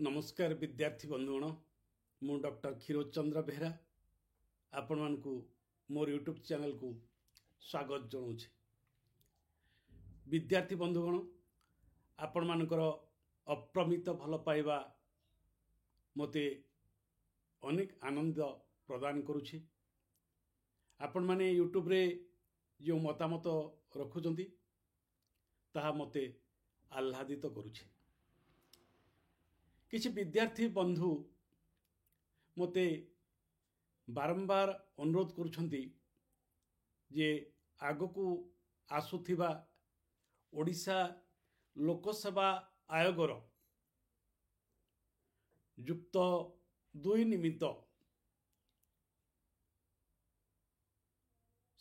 नमस्कार विद्यार्थी बंधुगण मु डॉक्टर क्षीरोद चंद्र बेहरा आपण मानकु मोर यूट्यूब चैनल को स्वागत जनाऊँ। विद्यार्थी बंधुगण आपण मानकर अप्रमित भल पाइबा मते अनेक आनंद प्रदान करुछि। आपण माने यूट्यूब रे जो मतामत रखुचंती ताहा मते आह्लादित करुछि। किछि विद्यार्थी बंधु मते बारंबार अनुरोध करुछंती जे आगकू आसुथिबा ओडिशा लोकसेवा आयोगर युक्त 2 निमित्त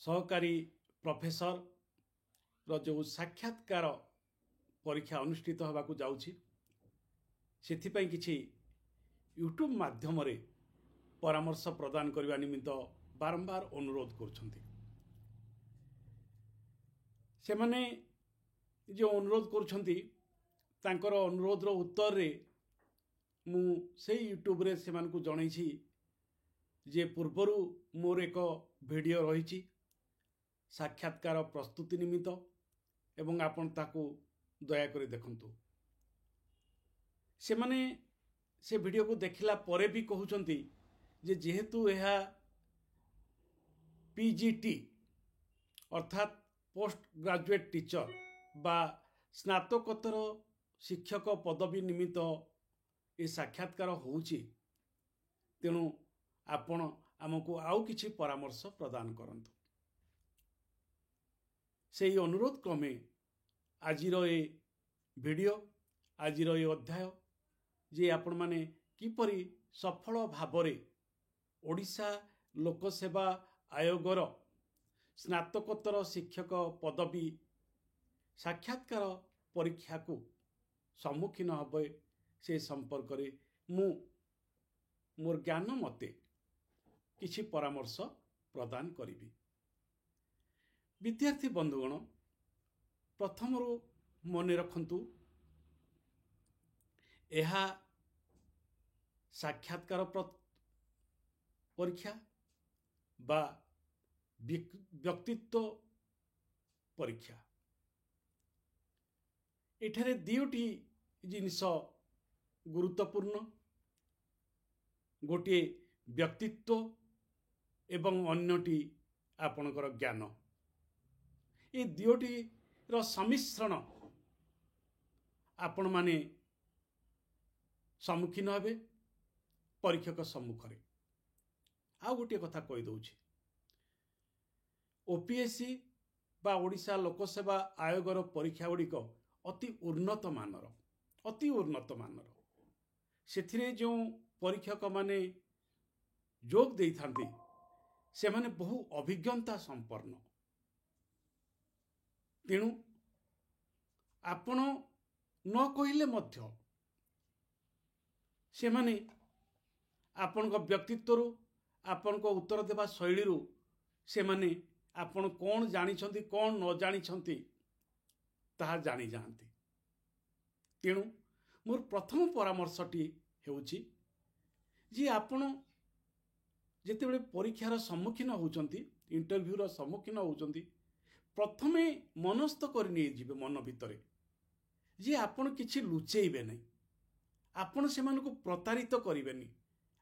सहकारी प्रोफेसर रो जो साक्षात्कार परीक्षा अनुष्ठित होबाकू जाउछि सेथिपाई किछि यूट्यूब माध्यम रे परामर्श प्रदान करबा निमित्त बारंबार अनुरोध करुछंती। से माने जो अनुरोध करुछंती तांकर अनुरोध रो उत्तर रे मु से यूट्यूब रे से मानकू जणैछि जे पूर्वरु मोर एक वीडियो रहिछि साक्षात्कार प्रस्तुति निमित्त एवं आपण ताकू दया करी देखंतु। से माने से वीडियो को देखिला परे भी कहउचंती जे जेहेतु यह पीजीटी अर्थात पोस्ट ग्रेजुएट टीचर बा स्नातकोत्तर शिक्षक पदवी निमित्त ए साक्षात्कार होउची तेणु आपण आमको आउ किछि परामर्श प्रदान करंतु। सेही अनुरोध क्रमे आजिरो ए वीडियो आजिरो ए अध्याय जे आपण माने किपरि सफल भावरे ओडिशा लोकसेवा आयोगर स्नातकोत्तर शिक्षक पदवी साक्षात्कार परीक्षा को सम्मुखीन हबे से संपर्क रे मु मोर ज्ञान मते किछि परामर्श प्रदान करिबी। विद्यार्थी बंधुगण प्रथमरु मने रखंतु एहा साक्षात्कार परीक्षा बा व्यक्तित्व परीक्षा एठारे दुटी जिनिस गुरुत्वपूर्ण गोटे व्यक्तित्व एवं अन्यटी आपणकर ज्ञान ये दुटी रो सम्मिश्रण आपण माने सम्मुखीन हेबे परीक्षक सम्मुखरे। आ गोटे कथा कहि दउछि ओपीएससी बा ओडिशा लोकसेवा आयोगर परीक्षा गुड़िक अति उन्नत मानर सेथिरे जो परीक्षक माने जोग देई थांती से माने बहु अभिज्ञता संपन्न तेणु आपण न कहिले मध्य से माने आपण को व्यक्तित्व आपण को उत्तर देवा शैली से माने आपण कौन जानी कौन न जानी ताहा जानी जाती। तेणु मोर प्रथम परामर्शटी हेउछि जे आपण जेतेबेले परीक्षार सम्मुखीन होउचंती इंटरव्यूर सम्मुखीन होउचंती प्रथमे मनस्थ कर नै जिवे मन भितरे जे आपण किछि लुचेइबे नै आपण सेमानकु प्रतारित करिवेनी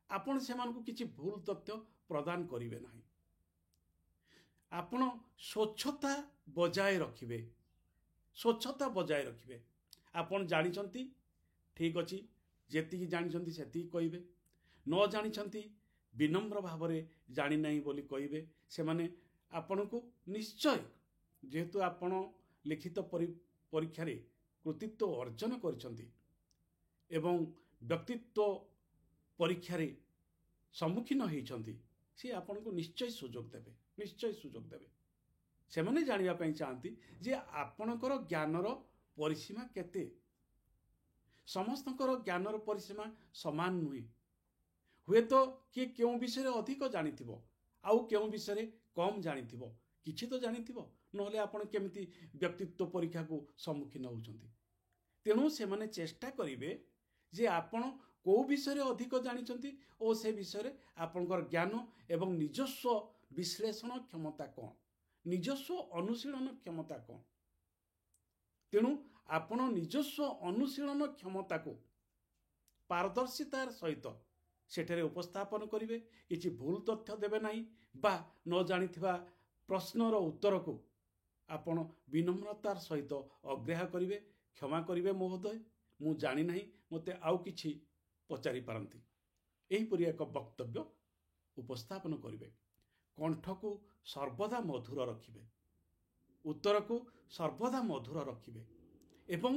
आपण सेमानकु किछि भूल तथ्य प्रदान करिवे नाही। आपण स्वच्छता बजाय रखिबे आपण जानिचंती ठीक अछि जेति जानिचंती सेति कहिबे न जानिचंती विनम्र भावरे जानि नाही बोली कहिबे से माने आपणकु निश्चय जेहेतु आपण लिखित परीक्षा रे कृतित्व अर्जन करचंती एवं व्यक्तित्व परीक्षा रे सम्मुखीन होइचंती से आपण को निश्चय सुजोग देबे से माने जानिबा पई चाहंती जे आपणकर ज्ञानर परिसीमा केते समस्तकर ज्ञानर परिसीमा समान नुहे हुए तो कि केउ विषय अधिक जानिथिबो आउ केउ विषय कम जानिथिबो किछि तो जानिथिबो नहले आपण केमिति व्यक्तित्व परीक्षा को सम्मुखीन होउचंती। तेणु से माने चेष्टा करिवे ଯେ ଆପଣ କେଉଁ ବିଷୟରେ ଅଧିକ ଜାଣିଛନ୍ତି ଓ ସେ ବିଷୟରେ ଆପଣଙ୍କର ଜ୍ଞାନ ଏବଂ ନିଜସ୍ୱ ବିଶ୍ଳେଷଣ କ୍ଷମତା କ'ଣ, ନିଜସ୍ୱ ଅନୁଶୀଳନ କ୍ଷମତା କ'ଣ। ତେଣୁ ଆପଣ ନିଜସ୍ୱ ଅନୁଶୀଳନ କ୍ଷମତାକୁ ପାରଦର୍ଶିତାର ସହିତ ସେଠାରେ ଉପସ୍ଥାପନ କରିବେ। କିଛି ଭୁଲ ତଥ୍ୟ ଦେବେ ନାହିଁ ବା ନ ଜାଣିଥିବା ପ୍ରଶ୍ନର ଉତ୍ତରକୁ ଆପଣ ବିନମ୍ରତାର ସହିତ ଅଗ୍ରାହ୍ୟ କରିବେ। କ୍ଷମା କରିବେ ମହୋଦୟ, ମୁଁ ଜାଣିନାହିଁ, ମୋତେ ଆଉ କିଛି ପଚାରି ପାରନ୍ତି, ଏହିପରି ଏକ ବକ୍ତବ୍ୟ ଉପସ୍ଥାପନ କରିବେ। କଣ୍ଠକୁ ସର୍ବଦା ମଧୁର ରଖିବେ, ଉତ୍ତରକୁ ସର୍ବଦା ମଧୁର ରଖିବେ ଏବଂ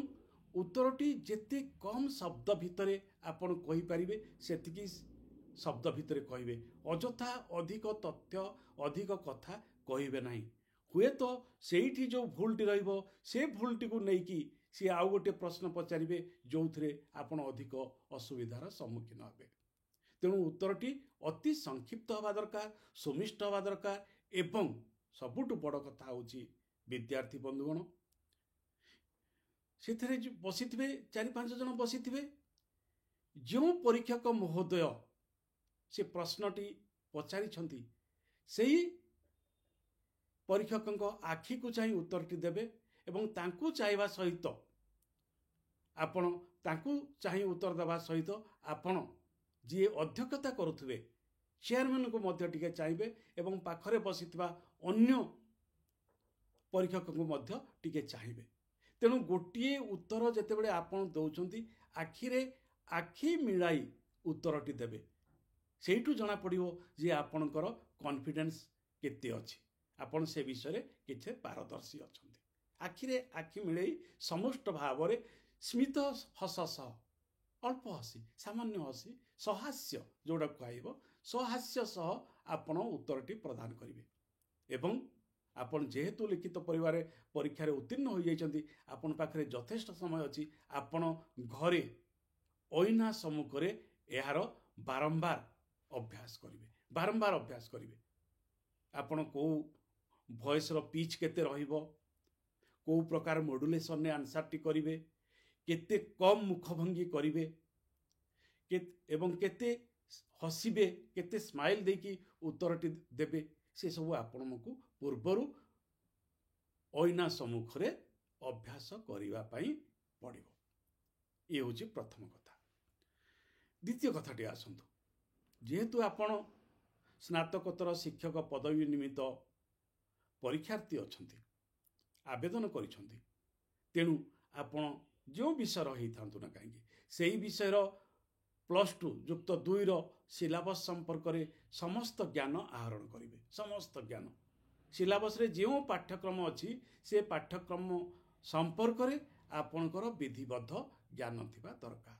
ଉତ୍ତରଟି ଯେତେ କମ୍ ଶବ୍ଦ ଭିତରେ ଆପଣ କହିପାରିବେ ସେତିକି ଶବ୍ଦ ଭିତରେ କହିବେ। ଅଯଥା ଅଧିକ ତଥ୍ୟ ଅଧିକ କଥା କହିବେ ନାହିଁ। ହୁଏତ ସେଇଠି ଯେଉଁ ଭୁଲଟି ରହିବ ସେ ଭୁଲଟିକୁ ନେଇକି ସିଏ ଆଉ ଗୋଟିଏ ପ୍ରଶ୍ନ ପଚାରିବେ ଯେଉଁଥିରେ ଆପଣ ଅଧିକ ଅସୁବିଧାର ସମ୍ମୁଖୀନ ହେବେ। ତେଣୁ ଉତ୍ତରଟି ଅତି ସଂକ୍ଷିପ୍ତ ହେବା ଦରକାର, ସୁମିଷ୍ଟ ହେବା ଦରକାର ଏବଂ ସବୁଠୁ ବଡ଼ କଥା ହେଉଛି ବିଦ୍ୟାର୍ଥୀ ବନ୍ଧୁଗଣ, ସେଥିରେ ବସିଥିବେ 4-5 ଜଣ ବସିଥିବେ। ଯେଉଁ ପରୀକ୍ଷକ ମହୋଦୟ ସେ ପ୍ରଶ୍ନଟି ପଚାରିଛନ୍ତି ସେହି ପରୀକ୍ଷକଙ୍କ ଆଖିକୁ ଚାହିଁ ଉତ୍ତରଟି ଦେବେ ଏବଂ ତାଙ୍କୁ ଚାହିଁବା ସହିତ ଆପଣ ତାଙ୍କୁ ଚାହିଁ ଉତ୍ତର ଦେବା ସହିତ ଆପଣ ଯିଏ ଅଧ୍ୟକ୍ଷତା କରୁଥିବେ ଚେୟାରମ୍ୟାନଙ୍କୁ ମଧ୍ୟ ଟିକେ ଚାହିଁବେ ଏବଂ ପାଖରେ ବସିଥିବା ଅନ୍ୟ ପରୀକ୍ଷକଙ୍କୁ ମଧ୍ୟ ଟିକେ ଚାହିଁବେ। ତେଣୁ ଗୋଟିଏ ଉତ୍ତର ଯେତେବେଳେ ଆପଣ ଦେଉଛନ୍ତି ଆଖିରେ ଆଖି ମିଳାଇ ଉତ୍ତରଟି ଦେବେ। ସେଇଠୁ ଜଣାପଡ଼ିବ ଯେ ଆପଣଙ୍କର କନଫିଡେନ୍ସ କେତେ ଅଛି, ଆପଣ ସେ ବିଷୟରେ କିଛି ପାରଦର୍ଶୀ ଅଛନ୍ତି। ଆଖିରେ ଆଖି ମିଳେଇ ସମଷ୍ଟ ଭାବରେ ସ୍ମିତ ହସ ସହ, ଅଳ୍ପ ହସି, ସାମାନ୍ୟ ହସି, ସହାସ୍ୟ ଯେଉଁଟା କୁହାଯିବ, ସହାସ୍ୟ ସହ ଆପଣ ଉତ୍ତରଟି ପ୍ରଦାନ କରିବେ। ଏବଂ ଆପଣ ଯେହେତୁ ଲିଖିତ ପରୀକ୍ଷାରେ ଉତ୍ତୀର୍ଣ୍ଣ ହୋଇଯାଇଛନ୍ତି, ଆପଣ ପାଖରେ ଯଥେଷ୍ଟ ସମୟ ଅଛି। ଆପଣ ଘରେ ଅଇନା ସମ୍ମୁଖରେ ଏହାର ବାରମ୍ବାର ଅଭ୍ୟାସ କରିବେ। ଆପଣ କେଉଁ ଭଏସ୍ର ପିଚ୍ କେତେ ରହିବ, କେଉଁ ପ୍ରକାର ମଡୁଲେସନରେ ଆନ୍ସରଟି କରିବେ, କେତେ କମ୍ ମୁଖଭଙ୍ଗୀ କରିବେ ଏବଂ କେତେ ହସିବେ, କେତେ ସ୍ମାଇଲ୍ ଦେଇକି ଉତ୍ତରଟି ଦେବେ, ସେସବୁ ଆପଣଙ୍କୁ ପୂର୍ବରୁ ଅଇନା ସମ୍ମୁଖରେ ଅଭ୍ୟାସ କରିବା ପାଇଁ ପଡ଼ିବ। ଇଏ ହେଉଛି ପ୍ରଥମ କଥା। ଦ୍ୱିତୀୟ କଥାଟି ଆସନ୍ତୁ, ଯେହେତୁ ଆପଣ ସ୍ନାତକୋତ୍ତର ଶିକ୍ଷକ ପଦବୀ ନିମିତ୍ତ ପରୀକ୍ଷାର୍ଥୀ ଅଛନ୍ତି, ଆବେଦନ କରିଛନ୍ତି, ତେଣୁ ଆପଣ ଯେଉଁ ବିଷୟର ହେଇଥାନ୍ତୁ ନା କାହିଁକି ସେହି ବିଷୟର +2 ଯୁକ୍ତ 2ର ସିଲାବସ୍ ସମ୍ପର୍କରେ ସମସ୍ତ ଜ୍ଞାନ ଆହରଣ କରିବେ। ସମସ୍ତ ଜ୍ଞାନ ସିଲାବସ୍ରେ ଯେଉଁ ପାଠ୍ୟକ୍ରମ ଅଛି ସେ ପାଠ୍ୟକ୍ରମ ସମ୍ପର୍କରେ ଆପଣଙ୍କର ବିଧିବଦ୍ଧ ଜ୍ଞାନ ଥିବା ଦରକାର।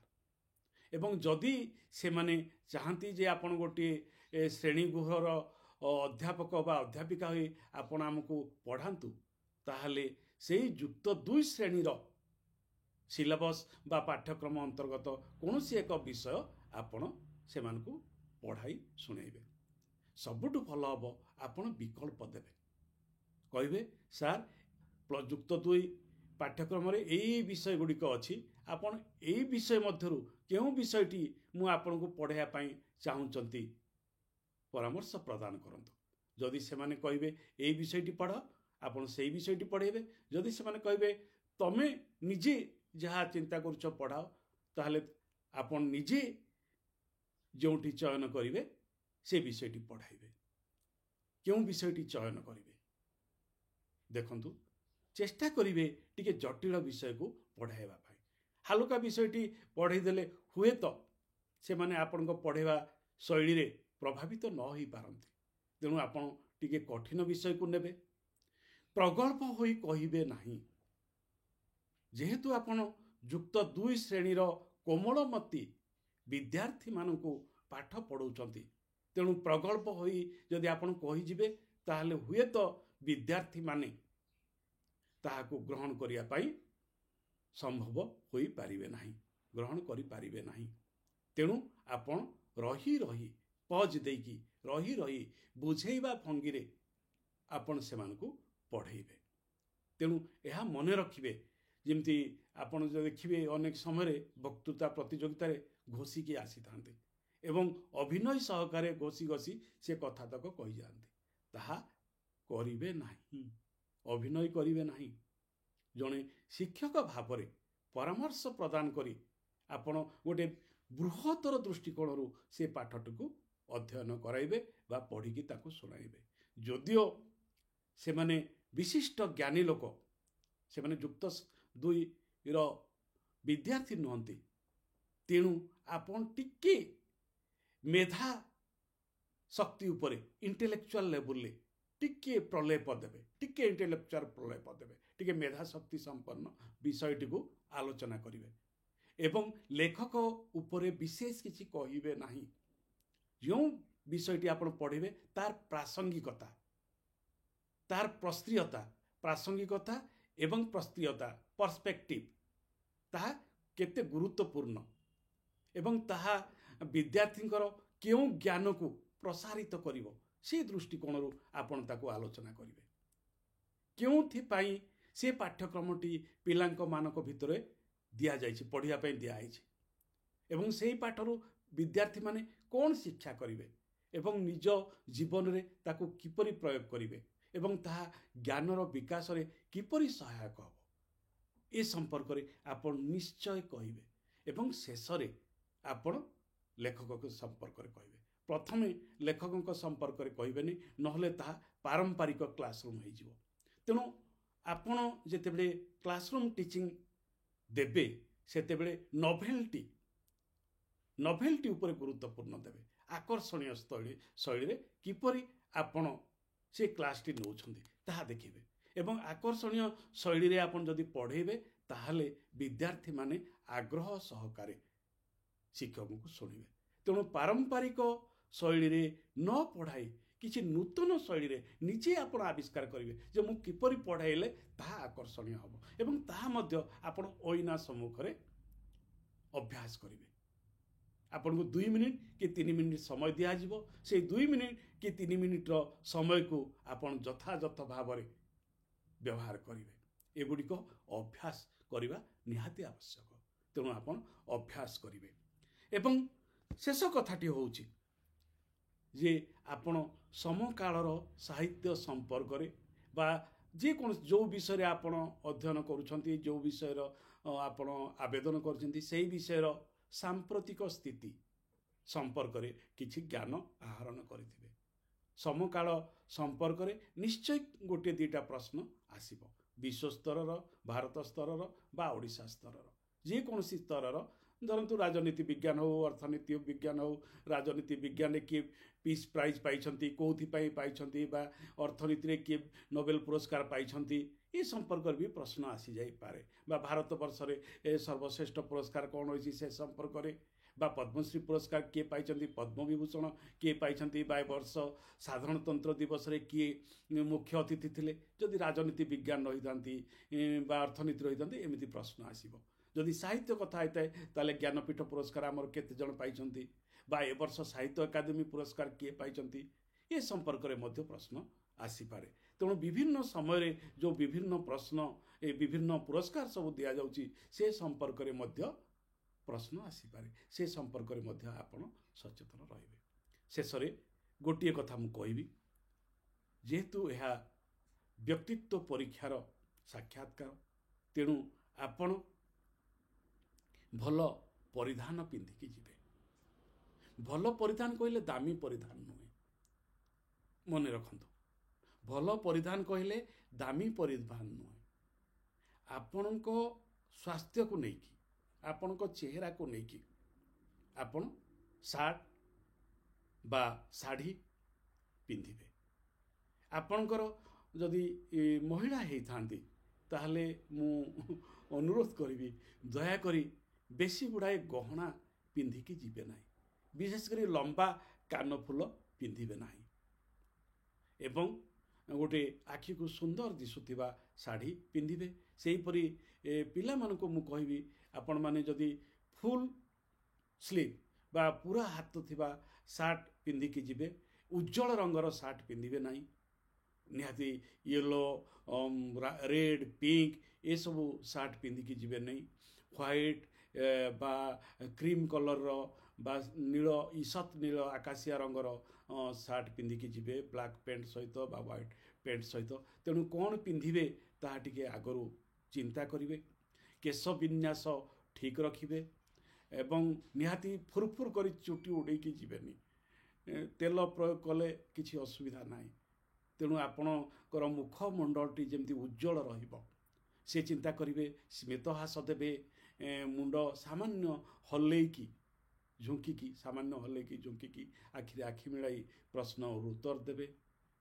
ଏବଂ ଯଦି ସେମାନେ ଚାହାନ୍ତି ଯେ ଆପଣ ଗୋଟିଏ ଶ୍ରେଣୀଗୃହର ଅଧ୍ୟାପକ ବା ଅଧ୍ୟାପିକା ହୋଇ ଆପଣ ଆମକୁ ପଢ଼ାନ୍ତୁ, ତାହେଲେ ସେଇ ଯୁକ୍ତ 2 ଶ୍ରେଣୀର ସିଲାବସ୍ ବା ପାଠ୍ୟକ୍ରମ ଅନ୍ତର୍ଗତ କୌଣସି ଏକ ବିଷୟ ଆପଣ ସେମାନଙ୍କୁ ପଢ଼ାଇ ଶୁଣେଇବେ। ସବୁଠୁ ଭଲ ହେବ ଆପଣ ବିକଳ୍ପ ଦେବେ, କହିବେ ସାର୍ ଯୁକ୍ତ 2 ପାଠ୍ୟକ୍ରମରେ ଏଇ ବିଷୟ ଗୁଡ଼ିକ ଅଛି, ଆପଣ ଏଇ ବିଷୟ ମଧ୍ୟରୁ କେଉଁ ବିଷୟଟି ମୁଁ ଆପଣଙ୍କୁ ପଢ଼ାଇବା ପାଇଁ ଚାହୁଁଛନ୍ତି ପରାମର୍ଶ ପ୍ରଦାନ କରନ୍ତୁ। ଯଦି ସେମାନେ କହିବେ ଏଇ ବିଷୟଟି ପଢ଼, ଆପଣ ସେଇ ବିଷୟଟି ପଢ଼େଇବେ। ଯଦି ସେମାନେ କହିବେ ତମେ ନିଜେ ଯାହା ଚିନ୍ତା କରୁଛ ପଢ଼ାଅ, ତାହେଲେ ଆପଣ ନିଜେ ଯେଉଁଠି ଚୟନ କରିବେ ସେ ବିଷୟଟି ପଢ଼ାଇବେ। କେଉଁ ବିଷୟଟି ଚୟନ କରିବେ ଦେଖନ୍ତୁ, ଚେଷ୍ଟା କରିବେ ଟିକେ ଜଟିଳ ବିଷୟକୁ ପଢ଼ାଇବା ପାଇଁ। ହାଲୁକା ବିଷୟଟି ପଢ଼େଇ ଦେଲେ ହୁଏତ ସେମାନେ ଆପଣଙ୍କ ପଢ଼େଇବା ଶୈଳୀରେ ପ୍ରଭାବିତ ନ ହୋଇପାରନ୍ତି। ତେଣୁ ଆପଣ ଟିକେ କଠିନ ବିଷୟକୁ ନେବେ। ପ୍ରଗଳ୍ଭ ହୋଇ କହିବେ ନାହିଁ। ଯେହେତୁ ଆପଣ ଯୁକ୍ତ 2 ଶ୍ରେଣୀର କୋମଳମତି ବିଦ୍ୟାର୍ଥୀମାନଙ୍କୁ ପାଠ ପଢ଼ଉଛନ୍ତି, ତେଣୁ ପ୍ରଗଳ୍ଭ ହୋଇ ଯଦି ଆପଣ କହିଯିବେ ତାହେଲେ ହୁଏତ ବିଦ୍ୟାର୍ଥୀମାନେ ତାହାକୁ ଗ୍ରହଣ କରିବା ପାଇଁ ସମ୍ଭବ ହୋଇପାରିବେ ନାହିଁ, ଗ୍ରହଣ କରିପାରିବେ ନାହିଁ। ତେଣୁ ଆପଣ ରହି ପଜ୍ ଦେଇକି ରହି ବୁଝେଇବା ଭଙ୍ଗୀରେ ଆପଣ ସେମାନଙ୍କୁ ପଢ଼େଇବେ। ତେଣୁ ଏହା ମନେ ରଖିବେ ଯେମିତି ଆପଣ ଯଦି ଦେଖିବେ ଅନେକ ସମୟରେ ବକ୍ତୃତା ପ୍ରତିଯୋଗିତାରେ ଘୋଷିକି ଆସିଥାନ୍ତି ଏବଂ ଅଭିନୟ ସହକାରେ ଘୋଷି ଘୋଷି ସେ କଥାତକ କହିଯାଆନ୍ତି। ତାହା କରିବେ ନାହିଁ, ଅଭିନୟ କରିବେ ନାହିଁ। ଜଣେ ଶିକ୍ଷକ ଭାବରେ ପରାମର୍ଶ ପ୍ରଦାନ କରି ଆପଣ ଗୋଟେ ବୃହତ୍ତର ଦୃଷ୍ଟିକୋଣରୁ ସେ ପାଠଟିକୁ ଅଧ୍ୟୟନ କରାଇବେ ବା ପଢ଼ିକି ତାକୁ ଶୁଣାଇବେ। ଯଦିଓ ସେମାନେ ବିଶିଷ୍ଟ ଜ୍ଞାନୀ ଲୋକ, ସେମାନେ ଯୁକ୍ତ 2ର ବିଦ୍ୟାର୍ଥୀ ନୁହନ୍ତି, ତେଣୁ ଆପଣ ଟିକେ ମେଧା ଶକ୍ତି ଉପରେ ଇଣ୍ଟେଲେକ୍ଚୁଆଲ ଲେବୁଲରେ ଟିକେ ପ୍ରଲେପ ଦେବେ, ଟିକେ ଇଣ୍ଟେଲେକ୍ଚୁଆଲ ପ୍ରଲେପ ଦେବେ, ଟିକେ ମେଧା ଶକ୍ତି ସମ୍ପନ୍ନ ବିଷୟଟିକୁ ଆଲୋଚନା କରିବେ ଏବଂ ଲେଖକ ଉପରେ ବିଶେଷ କିଛି କହିବେ ନାହିଁ। ଯେଉଁ ବିଷୟଟି ଆପଣ ପଢ଼ିବେ ତାର ପ୍ରାସଙ୍ଗିକତା, ତାର ପ୍ରସ୍ତ୍ରିୟତା, ପ୍ରାସଙ୍ଗିକତା ଏବଂ ପ୍ରସ୍ତ୍ରିୟତା ପର୍ସପେକ୍ଟିଭ, ତାହା କେତେ ଗୁରୁତ୍ୱପୂର୍ଣ୍ଣ ଏବଂ ତାହା ବିଦ୍ୟାର୍ଥୀଙ୍କର କେଉଁ ଜ୍ଞାନକୁ ପ୍ରସାରିତ କରିବ ସେ ଦୃଷ୍ଟିକୋଣରୁ ଆପଣ ତାକୁ ଆଲୋଚନା କରିବେ। କେଉଁଥିପାଇଁ ସେ ପାଠ୍ୟକ୍ରମଟି ପିଲାଙ୍କ ଭିତରେ ଦିଆଯାଇଛି, ପଢ଼ିବା ପାଇଁ ଦିଆଯାଇଛି ଏବଂ ସେହି ପାଠରୁ ବିଦ୍ୟାର୍ଥୀମାନେ କ'ଣ ଶିକ୍ଷା କରିବେ ଏବଂ ନିଜ ଜୀବନରେ ତାକୁ କିପରି ପ୍ରୟୋଗ କରିବେ ଏବଂ ତାହା ଜ୍ଞାନର ବିକାଶରେ କିପରି ସହାୟକ ହେବ, ଏ ସମ୍ପର୍କରେ ଆପଣ ନିଶ୍ଚୟ କହିବେ ଏବଂ ଶେଷରେ ଆପଣ ଲେଖକଙ୍କ ସମ୍ପର୍କରେ କହିବେ। ପ୍ରଥମେ ଲେଖକଙ୍କ ସମ୍ପର୍କରେ କହିବେନି, ନହେଲେ ତାହା ପାରମ୍ପରିକ କ୍ଲାସରୁମ୍ ହେଇଯିବ। ତେଣୁ ଆପଣ ଯେତେବେଳେ କ୍ଲାସରୁମ୍ ଟିଚିଂ ଦେବେ ସେତେବେଳେ ନଭେଲ୍ଟି ଉପରେ ଗୁରୁତ୍ୱପୂର୍ଣ୍ଣ ଦେବେ। ଆକର୍ଷଣୀୟ ଶୈଳୀରେ କିପରି ଆପଣ ସେ କ୍ଲାସଟି ନେଉଛନ୍ତି ତାହା ଦେଖିବେ ଏବଂ ଆକର୍ଷଣୀୟ ଶୈଳୀରେ ଆପଣ ଯଦି ପଢ଼େଇବେ ତାହେଲେ ବିଦ୍ୟାର୍ଥୀମାନେ ଆଗ୍ରହ ସହକାରେ ଶିକ୍ଷକଙ୍କୁ ଶୁଣିବେ। ତେଣୁ ପାରମ୍ପରିକ ଶୈଳୀରେ ନ ପଢ଼ାଇ କିଛି ନୂତନ ଶୈଳୀରେ ନିଜେ ଆପଣ ଆବିଷ୍କାର କରିବେ ଯେ ମୁଁ କିପରି ପଢ଼ାଇଲେ ତାହା ଆକର୍ଷଣୀୟ ହେବ ଏବଂ ତାହା ମଧ୍ୟ ଆପଣ ଅଇନା ସମ୍ମୁଖରେ ଅଭ୍ୟାସ କରିବେ। ଆପଣଙ୍କୁ 2 ମିନିଟ୍ କି 3 ମିନିଟ୍ ସମୟ ଦିଆଯିବ। ସେଇ 2 ମିନିଟ୍ କି 3 ମିନିଟ୍ର ସମୟକୁ ଆପଣ ଯଥାଯଥ ଭାବରେ ବ୍ୟବହାର କରିବେ। ଏଗୁଡ଼ିକ ଅଭ୍ୟାସ କରିବା ନିହାତି ଆବଶ୍ୟକ। ତେଣୁ ଆପଣ ଅଭ୍ୟାସ କରିବେ ଏବଂ ଶେଷ କଥାଟି ହେଉଛି ଯେ ଆପଣ ସମକାଳର ସାହିତ୍ୟ ସମ୍ପର୍କରେ ବା ଯେକୌଣସି ଯେଉଁ ବିଷୟରେ ଆପଣ ଅଧ୍ୟୟନ କରୁଛନ୍ତି, ଯେଉଁ ବିଷୟର ଆପଣ ଆବେଦନ କରୁଛନ୍ତି, ସେହି ବିଷୟର ସାମ୍ପ୍ରତିକ ସ୍ଥିତି ସମ୍ପର୍କରେ କିଛି ଜ୍ଞାନ ଆହରଣ କରିଥିବେ। ସମକାଳ ସମ୍ପର୍କରେ ନିଶ୍ଚୟ 1-2ଟା ପ୍ରଶ୍ନ ଆସିବ, ବିଶ୍ୱ ସ୍ତରର, ଭାରତ ସ୍ତରର ବା ଓଡ଼ିଶା ସ୍ତରର, ଯେକୌଣସି ସ୍ତରର। ଧରନ୍ତୁ ରାଜନୀତି ବିଜ୍ଞାନ ହେଉ, ଅର୍ଥନୀତି ବିଜ୍ଞାନ ହେଉ, ରାଜନୀତି ବିଜ୍ଞାନରେ କିଏ ପିସ୍ ପ୍ରାଇଜ୍ ପାଇଛନ୍ତି, କେଉଁଥିପାଇଁ ପାଇଛନ୍ତି, ବା ଅର୍ଥନୀତିରେ କିଏ ନୋବେଲ ପୁରସ୍କାର ପାଇଛନ୍ତି, ଏ ସମ୍ପର୍କରେ ବି ପ୍ରଶ୍ନ ଆସିଯାଇପାରେ। ବା ଭାରତ ବର୍ଷରେ ସର୍ବଶ୍ରେଷ୍ଠ ପୁରସ୍କାର କ'ଣ ହୋଇଛି ସେ ସମ୍ପର୍କରେ, ବା ପଦ୍ମଶ୍ରୀ ପୁରସ୍କାର କିଏ ପାଇଛନ୍ତି, ପଦ୍ମବିଭୂଷଣ କିଏ ପାଇଛନ୍ତି, ବା ଏ ବର୍ଷ ସାଧାରଣତନ୍ତ୍ର ଦିବସରେ କିଏ ମୁଖ୍ୟ ଅତିଥି ଥିଲେ। ଯଦି ରାଜନୀତି ବିଜ୍ଞାନ ରହିଥାନ୍ତି ବା ଅର୍ଥନୀତି ରହିଥାନ୍ତି, ଏମିତି ପ୍ରଶ୍ନ ଆସିବ। ଯଦି ସାହିତ୍ୟ କଥା ହେଇଥାଏ ତାହେଲେ ଜ୍ଞାନପୀଠ ପୁରସ୍କାର ଆମର କେତେ ଜଣ ପାଇଛନ୍ତି, ବା ଏ ବର୍ଷ ସାହିତ୍ୟ ଏକାଡେମୀ ପୁରସ୍କାର କିଏ ପାଇଛନ୍ତି, ଏ ସମ୍ପର୍କରେ ମଧ୍ୟ ପ୍ରଶ୍ନ ଆସିପାରେ। ତେଣୁ ବିଭିନ୍ନ ସମୟରେ ଯେଉଁ ବିଭିନ୍ନ ପ୍ରଶ୍ନ, ଏ ବିଭିନ୍ନ ପୁରସ୍କାର ସବୁ ଦିଆଯାଉଛି ସେ ସମ୍ପର୍କରେ ମଧ୍ୟ ପ୍ରଶ୍ନ ଆସିପାରେ। ସେ ସମ୍ପର୍କରେ ମଧ୍ୟ ଆପଣ ସଚେତନ ରହିବେ। ଶେଷରେ ଗୋଟିଏ କଥା ମୁଁ କହିବି, ଯେହେତୁ ଏହା ବ୍ୟକ୍ତିତ୍ୱ ପରୀକ୍ଷାର ସାକ୍ଷାତକାର, ତେଣୁ ଆପଣ ଭଲ ପରିଧାନ ପିନ୍ଧିକି ଯିବେ। ଭଲ ପରିଧାନ କହିଲେ ଦାମୀ ପରିଧାନ ନୁହେଁ, ମନେ ରଖନ୍ତୁ। ଭଲ ପରିଧାନ କହିଲେ ଦାମୀ ପରିଧାନ ନୁହେଁ। ଆପଣଙ୍କ ସ୍ୱାସ୍ଥ୍ୟକୁ ନେଇକି, ଆପଣଙ୍କ ଚେହେରାକୁ ନେଇକି ଆପଣ ସାର୍ଟ ବା ଶାଢ଼ୀ ପିନ୍ଧିବେ। ଆପଣଙ୍କର ଯଦି ମହିଳା ହେଇଥାନ୍ତି ତାହେଲେ ମୁଁ ଅନୁରୋଧ କରିବି, ଦୟାକରି ବେଶୀ ଗୁଡ଼ାଏ ଗହଣା ପିନ୍ଧିକି ଯିବେ ନାହିଁ, ବିଶେଷ କରି ଲମ୍ବା କାନଫୁଲ ପିନ୍ଧିବେ ନାହିଁ ଏବଂ ଗୋଟେ ଆଖିକୁ ସୁନ୍ଦର ଦିଶୁଥିବା ଶାଢ଼ୀ ପିନ୍ଧିବେ। ସେହିପରି ପିଲାମାନଙ୍କୁ ମୁଁ କହିବି, ଆପଣମାନେ ଯଦି ଫୁଲ୍ ସ୍ଲିଭ୍ ବା ପୁରା ହାତ ଥିବା ସାର୍ଟ ପିନ୍ଧିକି ଯିବେ, ଉଜ୍ଜଳ ରଙ୍ଗର ସାର୍ଟ ପିନ୍ଧିବେ ନାହିଁ। निहाती येलो रेड पिंक ये सब सार्ट पिंधिकी जीवे नहीं व्हाइट बा क्रीम कलर बा नील ईसत नील आकाशिया रंगर सार्ट पिंधिकी जीवे ब्लैक पेंट सहित बा व्हाइट पेंट सहित तेणु कौन पिंधिबे ताहा टिके आगरू चिंता करिवे केश विन्यास ठीक रखिबे एवं निहाती फुरफुर करी चुटी उड़ेकी जीवेनी तेल प्रयोग कले किसी असुविधा नाही तेणु आपणकर मुखमंडलटी जमती उज्जवल रहिबो से चिंता करिवे स्मितहास देवे मुंड सामान्य हल्लेकी झुंकिकी सामान्य हल्लेकी झुंकिकी आखिरे आखि मिलाई प्रश्न और उत्तर देवे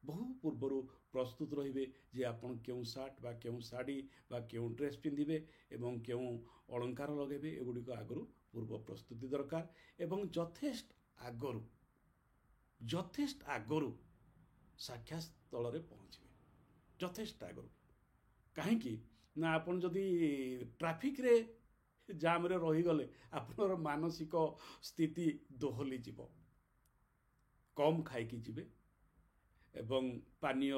बहु पूर्वर प्रस्तुत रहिबे जे आपण केउ सार्ट बा केउ साड़ी बा केउ ड्रेस पिंधिबे एवं केउ अलंकार लगेबे एगुडी को आगरु पूर्व प्रस्तुति दरकार एवं यथेष्ट आगरु साक्षात स्थल रे पहुँचे यथेष्ट आगरु कहीं ना आपण जदि ट्रैफिक रे जाम रे रही गले आपनर मानसिक स्थिति दोहली जीव कम खाइकी जीवे एवं पानीय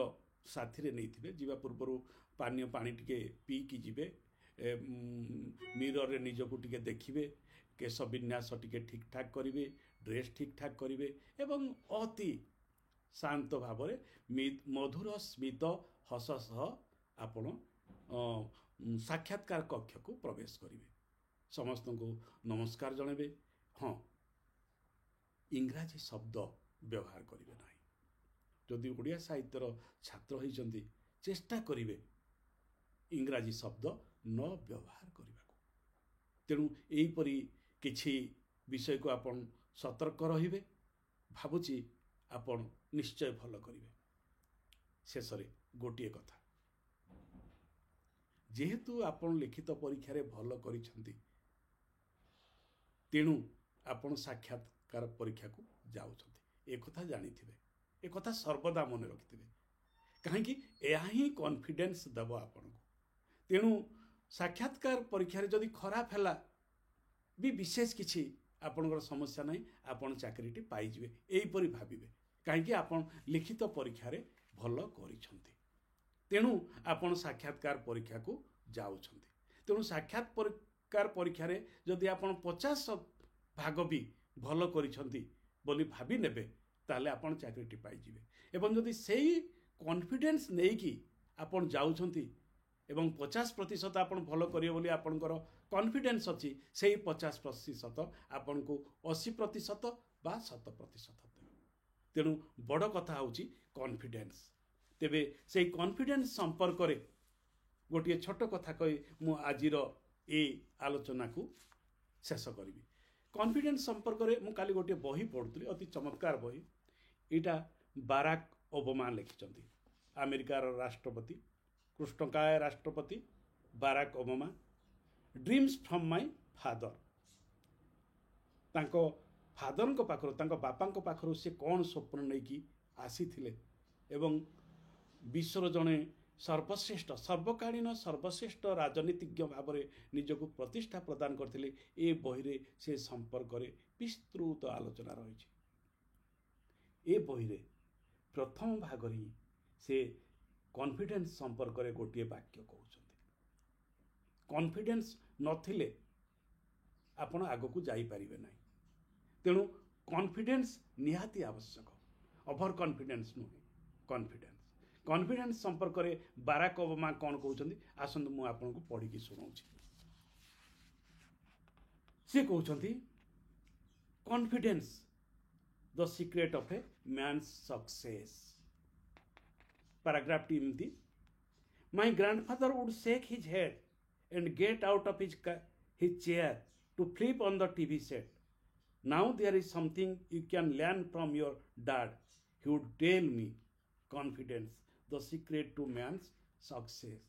साथी रे नहीं जीवा पूर्व पानीय पानी टिके पीकी जीवे मिरर रे निजको टिके देखिबे केश विन्यास टिके ठीक ठाक करिवे ड्रेस ठीक ठाक करिवे एवं अति शांत भाव मधुर स्मित हस सह आपण साक्षात्कार कक्ष को प्रवेश करिवे समस्त को नमस्कार जणेबे हाँ इंग्राजी शब्द व्यवहार करिवे नाही जदि ओडिया साहित्यर छात्र होइचंती चेष्टा करिवे इंग्राजी शब्द न व्यवहार करने तेणु यहीपरि किछि विषय को आपण सतर्क रहिबे भाबुची आपण निश्चय भल करिवे शेष रे गोटिए कथा जेहेतु आपण लिखित परीक्षा रे भल करिसंती तेणु आपण साक्षात्कार परीक्षा को जाउछंती एक कथा जानिथिबे एक कथा सर्वदा मन रखिथिबे कहीं यह ही कॉन्फिडेंस दब आपन को तेणु साक्षात्कार परीक्षा रे जदि खराब हैला भी विशेष किछि आपनकर समस्या नहीं आपन चाकरीटी पाइजिबे एहीपरि भाबिबे कहीं आपन लिखित परीक्षा रे भल करिसंती तेणु आपन साक्षात्कार परीक्षा को जाउछंती तेणु साक्षात्कार परीक्षा रे जदि आपन 50 भाग भी भल करिसंती बोली भाबी नेबे ताले आपन चाकरीटी पाइजिबे एवं जदि सेही कॉन्फिडेंस नहीं कि आपन जाउछंती एवं 50% आपन भल करिए बोली आपनकर कॉन्फिडेंस अछि सेही 50% आपन को 80% बा 100% तेणु बड़ कथा होची कॉन्फिडेंस तेबे से कॉन्फिडेंस संपर्क रे गोटे छोट कथा कही मु आजिर ए आलोचना को शेष करी कॉन्फिडेंस संपर्क रे मु काली गोटे बही पढ़ुली अति चमत्कार बही इटा बाराक ओबामा लिखिचंती अमेरिकार राष्ट्रपति कृष्णकाय राष्ट्रपति Barack Obama dreams from my father तांको फादर को पाखरो तांको बापा को पाखरो से कौन स्वप्न नहीं कि आसी थिले एवं विश्वर जने सर्वश्रेष्ठ सर्वकालीन सर्वश्रेष्ठ राजनीतिज्ञ भाव में निजको प्रतिष्ठा प्रदान करथिले ए बही रे से संपर्क रे विस्तृत आलोचना रही ए बही रे प्रथम भाग रे से कॉन्फिडेंस संपर्क रे गोटे वाक्य कहउछन्ते कॉन्फिडेंस नथिले आपण आगो को जाई परिबे नाही तेणु कॉन्फिडेंस निहाती आवश्यक ओवर कॉन्फिडेंस नुहे कॉन्फिडेंस संपर्क रे बाराक ओबामा कौन कहउछन्ती आसंत मु आपन को पढ़ी की सुनाउछि से कहउछन्ती confidence the secret of a man's success paragraph टीमती my grandfather would shake his head and get out of his chair to flip on the TV set now there is something you can learn from your dad he would tell me confidence the secret to man's success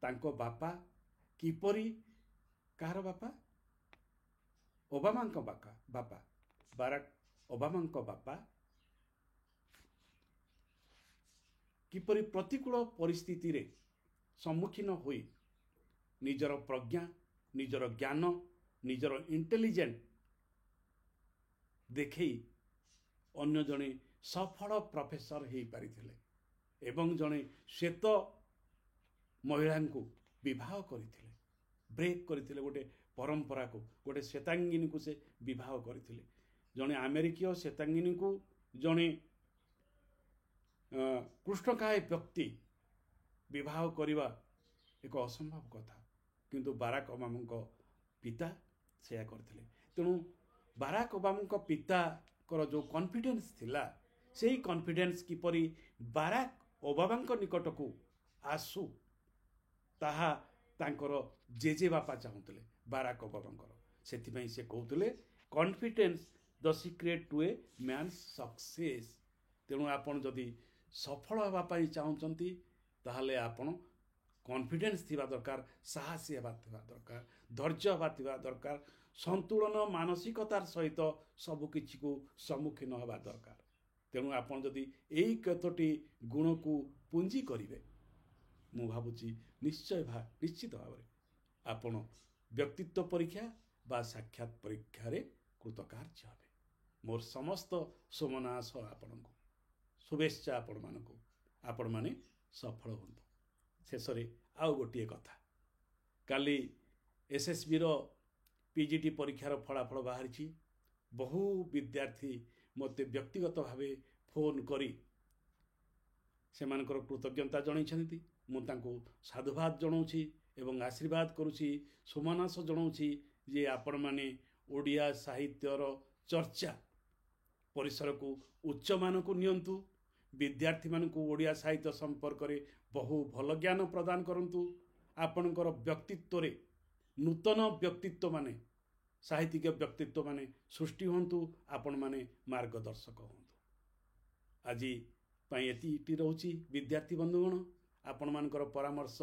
तांको बापा किपरि car बापा Obama को बापा Barack Obama को बापा किपरि प्रतिकूल परिस्थिति रे सम्मुखीन होई निजर प्रज्ञा निजर ज्ञान निजर इंटेलिजेंट देखई अन्य जने सफल प्रोफेसर हो पारिथिले ଏବଂ ଜଣେ ଶ୍ଵେତ ମହିଳାଙ୍କୁ ବିବାହ କରିଥିଲେ, ବ୍ରେକ୍ କରିଥିଲେ ଗୋଟେ ପରମ୍ପରାକୁ, ଗୋଟେ ଶ୍ଵେତାଙ୍ଗିନୀକୁ ସେ ବିବାହ କରିଥିଲେ। ଜଣେ ଆମେରିକୀୟ ଶ୍ଵେତାଙ୍ଗିନୀକୁ ଜଣେ କୃଷ୍ଣକାୟ ବ୍ୟକ୍ତି ବିବାହ କରିବା ଏକ ଅସମ୍ଭବ କଥା, କିନ୍ତୁ ବାରାକ ଓବାମାଙ୍କ ପିତା ସେୟା କରିଥିଲେ। ତେଣୁ ବାରାକ ଓବାମାଙ୍କ ପିତାଙ୍କର ଯେଉଁ କନଫିଡେନ୍ସ ଥିଲା, ସେଇ କନଫିଡେନ୍ସ କିପରି ବାରାକ ଓବାମାଙ୍କ ନିକଟକୁ ଆସୁ, ତାହା ତାଙ୍କର ଜେଜେବାପା ଚାହୁଁଥିଲେ ବାରାକ ଓବାମାଙ୍କର। ସେଥିପାଇଁ ସେ କହୁଥିଲେ କନଫିଡେନ୍ସ ଦ ସିକ୍ରେଟ୍ ଟୁ ଏ ମ୍ୟାନ୍ସ ସକ୍ସେସ୍। ତେଣୁ ଆପଣ ଯଦି ସଫଳ ହେବା ପାଇଁ ଚାହୁଁଛନ୍ତି, ତାହେଲେ ଆପଣ କନଫିଡେନ୍ସ ଥିବା ଦରକାର, ସାହସୀ ହେବା ଥିବା ଦରକାର, ଧୈର୍ଯ୍ୟ ହେବା ଥିବା ଦରକାର, ସନ୍ତୁଳନ ମାନସିକତାର ସହିତ ସବୁକିଛିକୁ ସମ୍ମୁଖୀନ ହେବା ଦରକାର। ତେଣୁ ଆପଣ ଯଦି ଏଇ କେତୋଟି ଗୁଣକୁ ପୁଞ୍ଜି କରିବେ, ମୁଁ ଭାବୁଛି ନିଶ୍ଚିତ ଭାବରେ ଆପଣ ବ୍ୟକ୍ତିତ୍ୱ ପରୀକ୍ଷା ବା ସାକ୍ଷାତ ପରୀକ୍ଷାରେ କୃତକାର୍ଯ୍ୟ ହେବେ। ମୋର ସମସ୍ତ ଶୁଭନାଶ ଆପଣଙ୍କୁ, ଶୁଭେଚ୍ଛା ଆପଣମାନଙ୍କୁ, ଆପଣମାନେ ସଫଳ ହୁଅନ୍ତୁ। ଶେଷରେ ଆଉ ଗୋଟିଏ କଥା, କାଲି SSBର PGT ପରୀକ୍ଷାର ଫଳାଫଳ ବାହାରିଛି। ବହୁ ବିଦ୍ୟାର୍ଥୀ ମୋତେ ବ୍ୟକ୍ତିଗତ ଭାବେ ଫୋନ୍ କରି ସେମାନଙ୍କର କୃତଜ୍ଞତା ଜଣାଇଛନ୍ତି। ମୁଁ ତାଙ୍କୁ ସାଧୁବାଦ ଜଣାଉଛି ଏବଂ ଆଶୀର୍ବାଦ କରୁଛି, ସୁମନାଶ ଜଣାଉଛି ଯେ ଆପଣମାନେ ଓଡ଼ିଆ ସାହିତ୍ୟର ଚର୍ଚ୍ଚା ପରିସରକୁ ଉଚ୍ଚମାନକୁ ନିଅନ୍ତୁ। ବିଦ୍ୟାର୍ଥୀମାନଙ୍କୁ ଓଡ଼ିଆ ସାହିତ୍ୟ ସମ୍ପର୍କରେ ବହୁ ଭଲ ଜ୍ଞାନ ପ୍ରଦାନ କରନ୍ତୁ। ଆପଣଙ୍କର ବ୍ୟକ୍ତିତ୍ୱରେ ନୂତନ ବ୍ୟକ୍ତିତ୍ୱମାନେ, ସାହିତ୍ୟିକ ବ୍ୟକ୍ତିତ୍ୱମାନେ ସୃଷ୍ଟି ହୁଅନ୍ତୁ। ଆପଣମାନେ ମାର୍ଗଦର୍ଶକ ହୁଅନ୍ତୁ। ଆଜି ପାଇଁ ଏତିକି ରହୁଛି। ବିଦ୍ୟାର୍ଥୀ ବନ୍ଧୁଗଣ, ଆପଣମାନଙ୍କର ପରାମର୍ଶ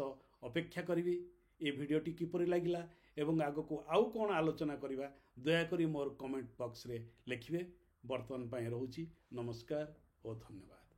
ଅପେକ୍ଷା କରିବି। ଏ ଭିଡ଼ିଓଟି କିପରି ଲାଗିଲା ଏବଂ ଆଗକୁ ଆଉ କ'ଣ ଆଲୋଚନା କରିବା, ଦୟାକରି ମୋର କମେଣ୍ଟ ବକ୍ସରେ ଲେଖିବେ। ବର୍ତ୍ତମାନ ପାଇଁ ରହୁଛି। ନମସ୍କାର ଓ ଧନ୍ୟବାଦ।